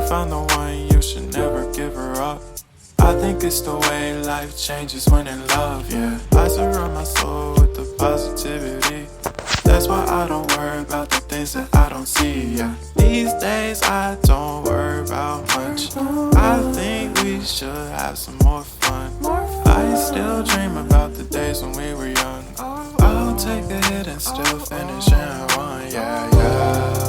found the one, you should never give her up. I think it's the way life changes when in love, yeah. I surround my soul with the positivity. That's why I don't worry about the things that I don't see, yeah. These days I don't worry about much. I think we should have some more fun. I still dream about the days when we were young. I'll take a hit and still finish in one, yeah, yeah.